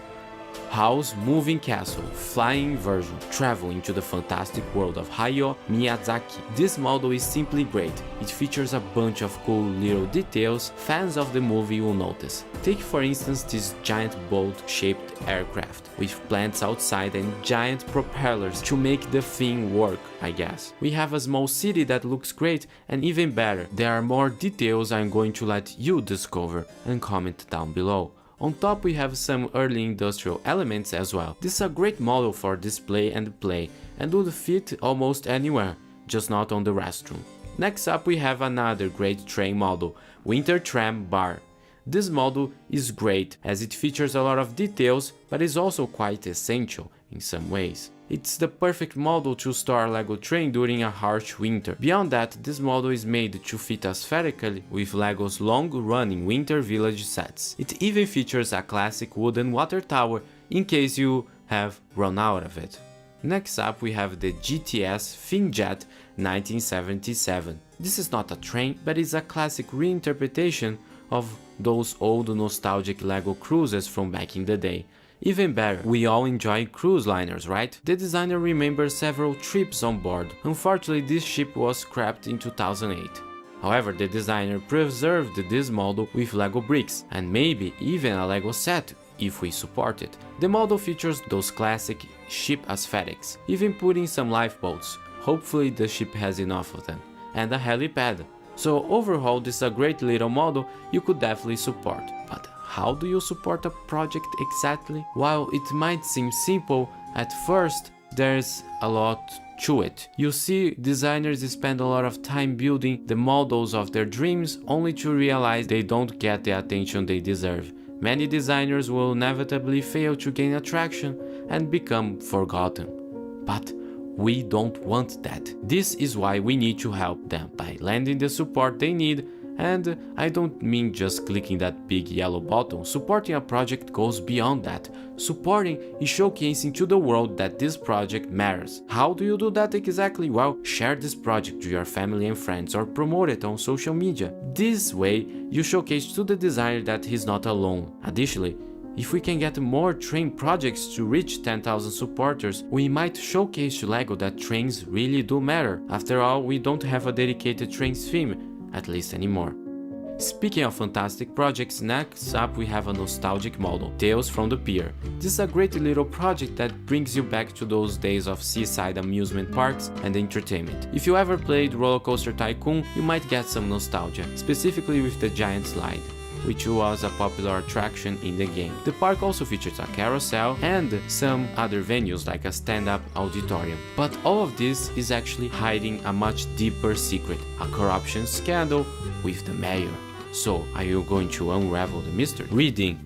House Moving Castle Flying Version, travel into the fantastic world of Hayao Miyazaki. This model is simply great. It features a bunch of cool little details fans of the movie will notice. Take for instance this giant boat-shaped aircraft with plants outside and giant propellers to make the thing work, I guess. We have a small city that looks great, and even better, there are more details I'm going to let you discover and comment down below. On top we have some early industrial elements as well. This is a great model for display and play and would fit almost anywhere, just not on the restroom. Next up we have another great train model, Winter Tram Bar. This model is great as it features a lot of details, but is also quite essential in some ways. It's the perfect model to store a LEGO train during a harsh winter. Beyond that, this model is made to fit aesthetically with LEGO's long-running Winter Village sets. It even features a classic wooden water tower in case you have run out of it. Next up we have the GTS Finjet 1977. This is not a train, but it's a classic reinterpretation of those old nostalgic LEGO cruisers from back in the day. Even better, we all enjoy cruise liners, right? The designer remembers several trips on board. Unfortunately, this ship was scrapped in 2008. However, the designer preserved this model with LEGO bricks, and maybe even a LEGO set if we support it. The model features those classic ship aesthetics, even putting some lifeboats. Hopefully the ship has enough of them, and a helipad. So overall, this is a great little model you could definitely support. But how do you support a project exactly? While it might seem simple at first, there's a lot to it. You see, designers spend a lot of time building the models of their dreams only to realize they don't get the attention they deserve. Many designers will inevitably fail to gain attraction and become forgotten. But we don't want that. This is why we need to help them by lending the support they need And I don't mean just clicking that big yellow button. Supporting a project goes beyond that. Supporting is showcasing to the world that this project matters. How do you do that exactly? Well, share this project to your family and friends or promote it on social media. This way, you showcase to the designer that he's not alone. Additionally, if we can get more train projects to reach 10,000 supporters, we might showcase to LEGO that trains really do matter. After all, we don't have a dedicated trains theme, at least anymore. Speaking of fantastic projects, next up we have a nostalgic model, Tales from the Pier. This is a great little project that brings you back to those days of seaside amusement parks and entertainment. If you ever played Roller Coaster Tycoon, you might get some nostalgia, specifically with the giant slide, which was a popular attraction in the game. The park also features a carousel and some other venues like a stand-up auditorium. But all of this is actually hiding a much deeper secret, a corruption scandal with the mayor. So, are you going to unravel the mystery? Reading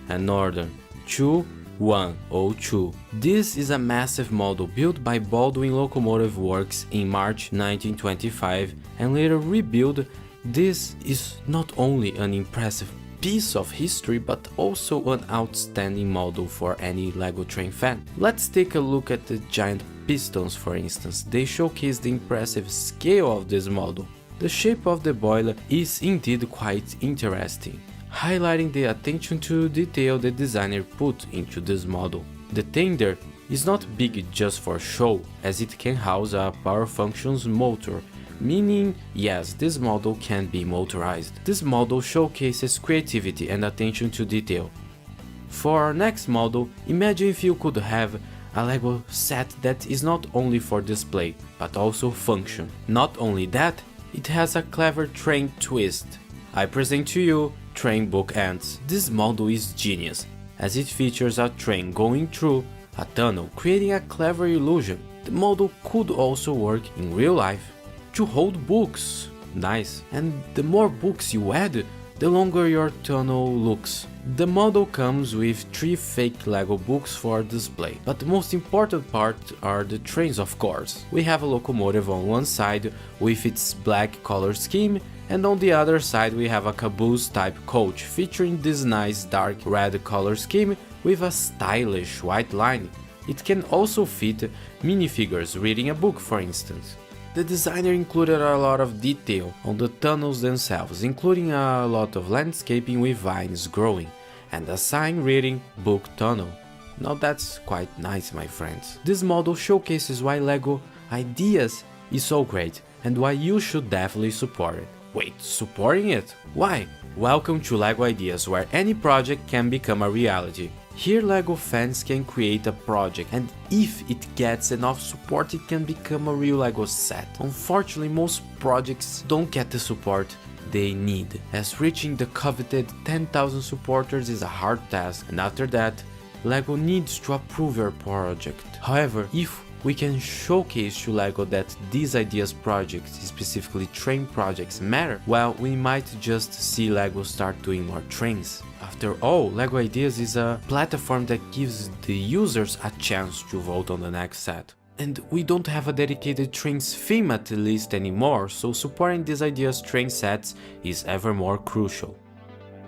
an order 2102. This is a massive model built by Baldwin Locomotive Works in March 1925 and later rebuilt. This is not only an impressive piece of history but also an outstanding model for any LEGO train fan. Let's take a look at the giant pistons, for instance. They showcase the impressive scale of this model. The shape of the boiler is indeed quite interesting, highlighting the attention to detail the designer put into this model. The tender is not big just for show, as it can house a power functions motor, meaning, yes, this model can be motorized. This model showcases creativity and attention to detail. For our next model, imagine if you could have a LEGO set that is not only for display, but also function. Not only that, it has a clever train twist. I present to you Train Bookends. This model is genius, as it features a train going through a tunnel, creating a clever illusion. The model could also work in real life to hold books. Nice. And the more books you add, the longer your tunnel looks. The model comes with 3 fake LEGO books for display, but the most important part are the trains, of course. We have a locomotive on one side with its black color scheme, and on the other side we have a caboose type coach featuring this nice dark red color scheme with a stylish white line. It can also fit minifigures reading a book, for instance. The designer included a lot of detail on the tunnels themselves, including a lot of landscaping with vines growing, and a sign reading Book Tunnel. Now that's quite nice, my friends. This model showcases why LEGO Ideas is so great, and why you should definitely support it. Wait, supporting it? Why? Welcome to LEGO Ideas, where any project can become a reality. Here LEGO fans can create a project, and if it gets enough support it can become a real LEGO set. Unfortunately, most projects don't get the support they need, as reaching the coveted 10,000 supporters is a hard task, and after that, LEGO needs to approve your project. However, if we can showcase to LEGO that these ideas projects, specifically train projects, matter, well, we might just see LEGO start doing more trains. After all, LEGO Ideas is a platform that gives the users a chance to vote on the next set. And we don't have a dedicated trains theme at least anymore, so supporting these Ideas train sets is ever more crucial.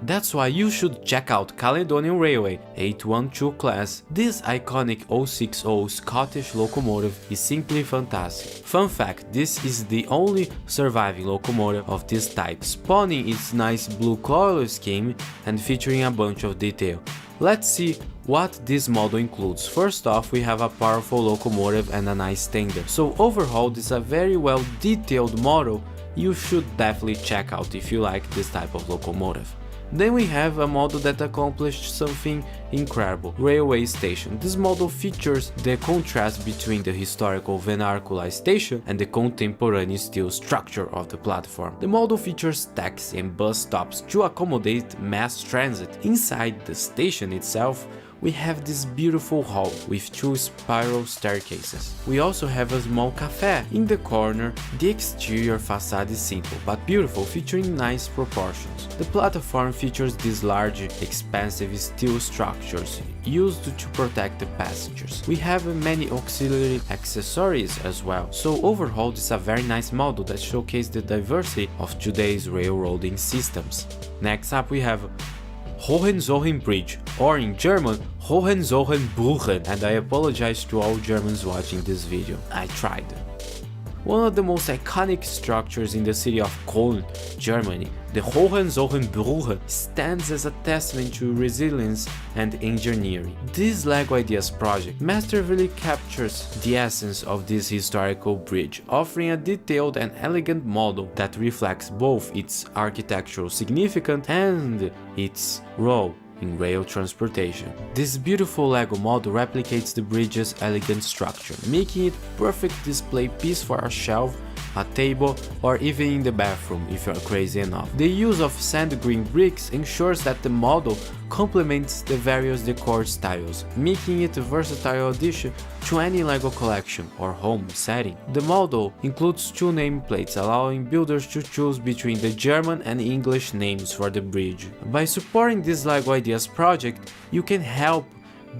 That's why you should check out Caledonian Railway 812 class. This iconic 060 Scottish locomotive is simply fantastic. Fun fact, this is the only surviving locomotive of this type, spawning its nice blue color scheme and featuring a bunch of detail. Let's see what this model includes. First off, we have a powerful locomotive and a nice tender. So overall, this is a very well detailed model you should definitely check out if you like this type of locomotive. Then we have a model that accomplished something incredible, Railway Station. This model features the contrast between the historical vernacular station and the contemporary steel structure of the platform. The model features taxi and bus stops to accommodate mass transit. Inside the station itself, we have this beautiful hall with 2 spiral staircases. We also have a small cafe in the corner. The exterior facade is simple but beautiful, featuring nice proportions. The platform features these large, expansive steel structures used to protect the passengers. We have many auxiliary accessories as well, so overall this is a very nice model that showcases the diversity of today's railroading systems. Next up we have Hohenzollern Bridge, or in German, Hohenzollernbrücken, and I apologize to all Germans watching this video, I tried. One of the most iconic structures in the city of Cologne, Germany, the Hohenzollernbrücke stands as a testament to resilience and engineering. This LEGO Ideas project masterfully captures the essence of this historical bridge, offering a detailed and elegant model that reflects both its architectural significance and its role in rail transportation. This beautiful LEGO model replicates the bridge's elegant structure, making it perfect display piece for a shelf, a table, or even in the bathroom if you're crazy enough. The use of sand green bricks ensures that the model complements the various decor styles, making it a versatile addition to any LEGO collection or home setting. The model includes 2 nameplates, allowing builders to choose between the German and English names for the bridge. By supporting this LEGO Ideas project, you can help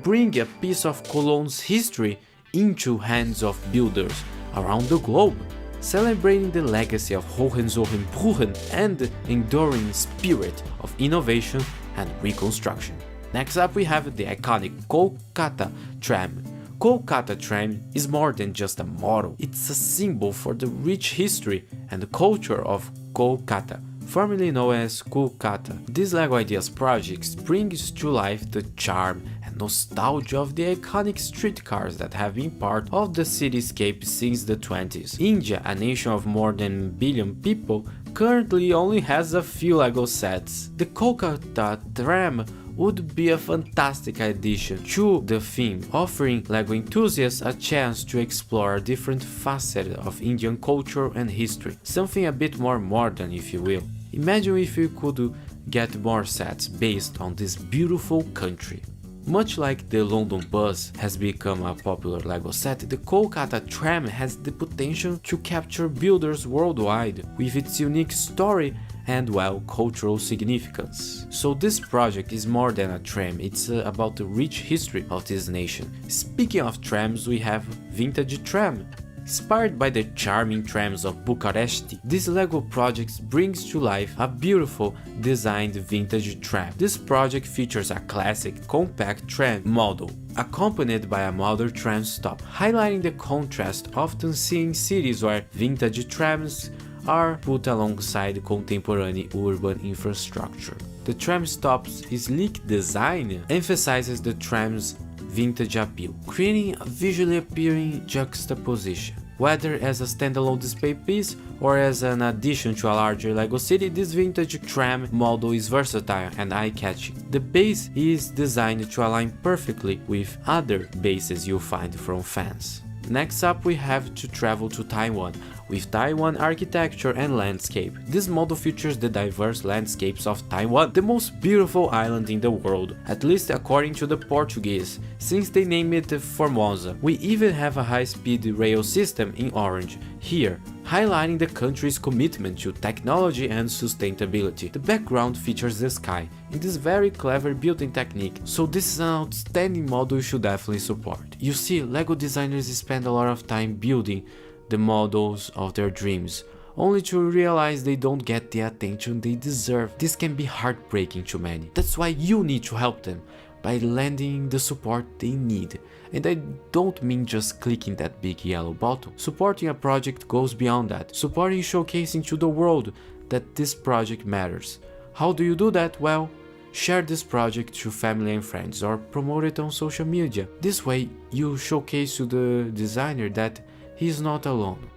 bring a piece of Cologne's history into hands of builders around the globe, celebrating the legacy of Hohenzollernbrücken and the enduring spirit of innovation and reconstruction. Next up we have the iconic Kolkata tram. Kolkata tram is more than just a model, it's a symbol for the rich history and culture of Kolkata, formerly known as Kolkata. This LEGO Ideas project brings to life the charm and nostalgia of the iconic streetcars that have been part of the cityscape since the 20s. India, a nation of more than a billion people, currently only has a few LEGO sets. The Kolkata tram would be a fantastic addition to the theme, offering LEGO enthusiasts a chance to explore a different facet of Indian culture and history, something a bit more modern if you will. Imagine if you could get more sets based on this beautiful country. Much like the London bus has become a popular LEGO set, the Kolkata tram has the potential to capture builders worldwide with its unique story and, well, cultural significance. So this project is more than a tram, it's about the rich history of this nation. Speaking of trams, we have Vintage Tram. Inspired by the charming trams of Bucharest, this LEGO project brings to life a beautiful designed vintage tram. This project features a classic compact tram model, accompanied by a modern tram stop, highlighting the contrast often seen in cities where vintage trams are put alongside contemporary urban infrastructure. The tram stop's sleek design emphasizes the tram's vintage appeal, creating a visually appealing juxtaposition. Whether as a standalone display piece or as an addition to a larger LEGO city, this vintage tram model is versatile and eye-catching. The base is designed to align perfectly with other bases you'll find from fans. Next up we have to travel to Taiwan, with Taiwan architecture and landscape. This model features the diverse landscapes of Taiwan, the most beautiful island in the world, at least according to the Portuguese, since they named it Formosa. We even have a high-speed rail system in orange here, highlighting the country's commitment to technology and sustainability. The background features the sky in this very clever building technique, so this is an outstanding model you should definitely support. You see, LEGO designers spend a lot of time building the models of their dreams, only to realize they don't get the attention they deserve. This can be heartbreaking to many. That's why you need to help them by lending the support they need. And I don't mean just clicking that big yellow button. Supporting a project goes beyond that. Supporting showcasing to the world that this project matters. How do you do that? Well, share this project to family and friends or promote it on social media. This way you showcase to the designer that he is not alone.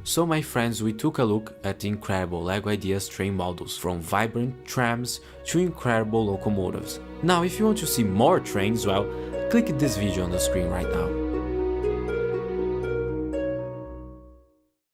So my friends, we took a look at the incredible LEGO Ideas train models, from vibrant trams to incredible locomotives. Now if you want to see more trains, well, click this video on the screen right now.